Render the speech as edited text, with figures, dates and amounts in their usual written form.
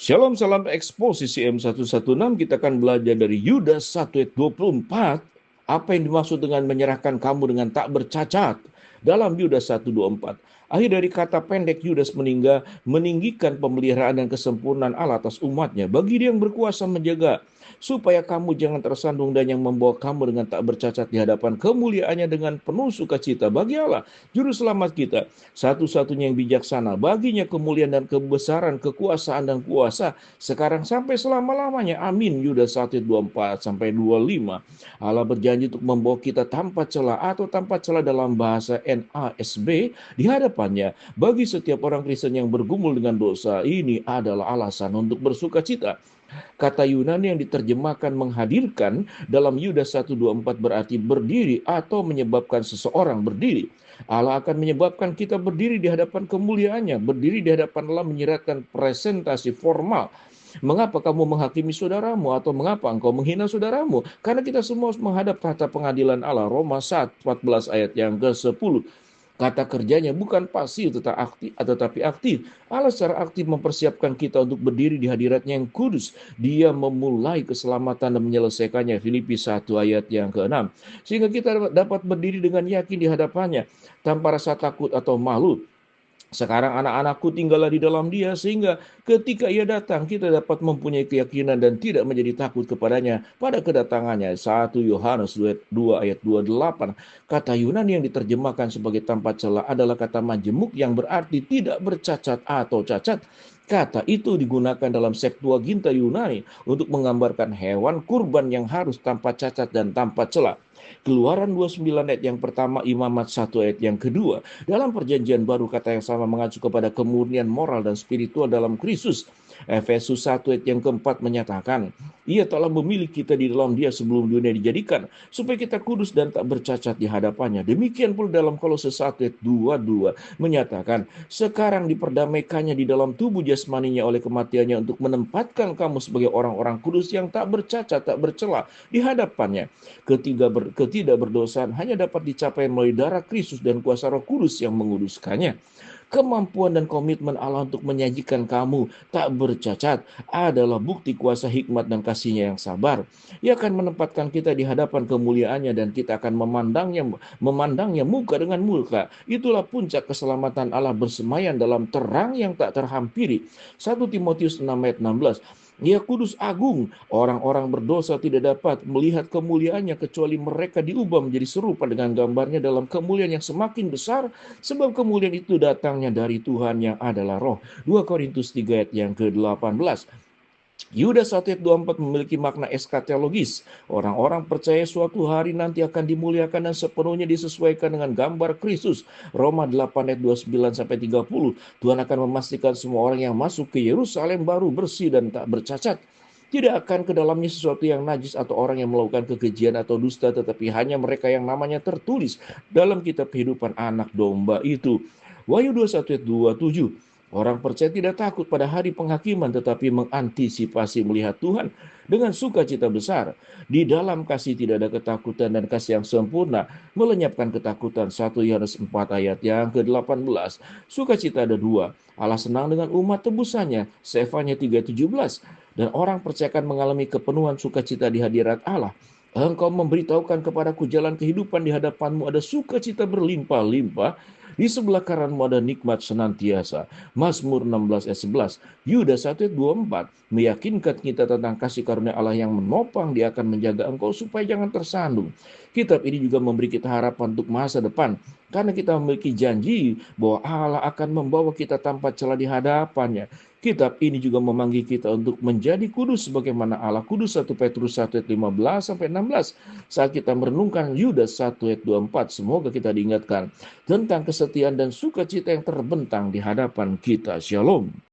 Shalom, salam eksposisi M116. Kita akan belajar dari Yudas 1 ayat 24. Apa yang dimaksud dengan menyerahkan kamu dengan tak bercacat? Dalam Yudas 1:24. Akhir dari kata pendek Yudas meninggikan pemeliharaan dan kesempurnaan Allah atas umatnya. Bagi dia yang berkuasa menjaga supaya kamu jangan tersandung dan yang membawa kamu dengan tak bercacat di hadapan kemuliaannya dengan penuh sukacita bagi Allah, Juru Selamat kita, satu-satunya yang bijaksana. Baginya kemuliaan dan kebesaran, kekuasaan dan kuasa sekarang sampai selama-lamanya. Amin. Yudas 1:24 sampai 25. Allah berjanji untuk membawa kita tanpa celah atau tanpa celah dalam bahasa NASB di hadapannya. Bagi setiap orang Kristen yang bergumul dengan dosa, ini adalah alasan untuk bersuka cita. Kata Yunani yang diterjemahkan menghadirkan dalam Yudas 1:24 berarti berdiri atau menyebabkan seseorang berdiri. Allah akan menyebabkan kita berdiri di hadapan kemuliaannya, berdiri di hadapan Allah menyiratkan presentasi formal. Mengapa kamu menghakimi saudaramu atau mengapa engkau menghina saudaramu? Karena kita semua harus menghadap tahta pengadilan Allah. Roma 1:14 ayat yang ke-10. Kata kerjanya bukan pasif tetapi aktif. Allah secara aktif mempersiapkan kita untuk berdiri di hadiratnya yang kudus. Dia memulai keselamatan dan menyelesaikannya. Filipi 1 ayat yang ke-6. Sehingga kita dapat berdiri dengan yakin di hadapannya tanpa rasa takut atau malu. Sekarang anak-anakku tinggallah di dalam dia, sehingga ketika ia datang kita dapat mempunyai keyakinan dan tidak menjadi takut kepadanya pada kedatangannya. 1 Yohanes 2 ayat 28. Kata Yunani yang diterjemahkan sebagai tanpa celah adalah kata majemuk yang berarti tidak bercacat atau cacat. Kata itu digunakan dalam Septuaginta Yunani untuk menggambarkan hewan kurban yang harus tanpa cacat dan tanpa celah. Keluaran 29 ayat yang pertama, Imamat 1 ayat yang kedua. Dalam perjanjian baru kata yang sama mengacu kepada kemurnian moral dan spiritual dalam Kristus. Efesus 1 ayat yang keempat menyatakan, ia telah memilih kita di dalam dia sebelum dunia dijadikan, supaya kita kudus dan tak bercacat di hadapannya. Demikian pula dalam Kolose 1 ayat 22 menyatakan, sekarang diperdamaikannya di dalam tubuh jasmaninya oleh kematiannya untuk menempatkan kamu sebagai orang-orang kudus yang tak bercacat, tak bercela di hadapannya. Ketidakberdosaan hanya dapat dicapai melalui darah Kristus dan kuasa Roh Kudus yang menguduskannya. Kemampuan dan komitmen Allah untuk menyajikan kamu tak bercacat adalah bukti kuasa hikmat dan kasih-Nya yang sabar. Ia akan menempatkan kita di hadapan kemuliaannya dan kita akan memandangnya muka dengan muka. Itulah puncak keselamatan Allah bersemayam dalam terang yang tak terhampiri. 1 Timotius 6 ayat 16. Dia kudus agung, orang-orang berdosa tidak dapat melihat kemuliaannya kecuali mereka diubah menjadi serupa dengan gambarnya dalam kemuliaan yang semakin besar, sebab kemuliaan itu datangnya dari Tuhan yang adalah Roh. 2 Korintus 3 ayat yang ke-18. Yudas 1 ayat 24 memiliki makna eskatologis. Orang-orang percaya suatu hari nanti akan dimuliakan dan sepenuhnya disesuaikan dengan gambar Kristus. Roma 8 ayat 29 sampai 30. Tuhan akan memastikan semua orang yang masuk ke Yerusalem baru, bersih dan tak bercacat. Tidak akan ke dalamnya sesuatu yang najis atau orang yang melakukan kekejian atau dusta, tetapi hanya mereka yang namanya tertulis dalam kitab kehidupan anak domba itu. Wahyu 21 ayat 27. Orang percaya tidak takut pada hari penghakiman, tetapi mengantisipasi melihat Tuhan dengan sukacita besar. Di dalam kasih tidak ada ketakutan, dan kasih yang sempurna melenyapkan ketakutan. 1 Yohanes 4 ayat yang ke-18. Sukacita ada dua. Allah senang dengan umat tebusannya. Sefanya 3:17. Dan orang percaya akan mengalami kepenuhan sukacita di hadirat Allah. Engkau memberitahukan kepadaku jalan kehidupan, di hadapanmu ada sukacita berlimpah-limpah, di sebelah kananmu ada nikmat senantiasa. Mazmur 16 ayat 11. Yudas 1 ayat 24 meyakinkan kita tentang kasih karunia Allah yang menopang. Dia akan menjaga engkau supaya jangan tersandung. Kitab ini juga memberi kita harapan untuk masa depan, karena kita memiliki janji bahwa Allah akan membawa kita tanpa celah di hadapannya. Kitab ini juga memanggil kita untuk menjadi kudus sebagaimana Allah kudus. 1 Petrus 1 ayat 15 sampai 16. Saat kita merenungkan Yudas 1 ayat 24, semoga kita diingatkan tentang kesetiaan dan sukacita yang terbentang di hadapan kita. Shalom.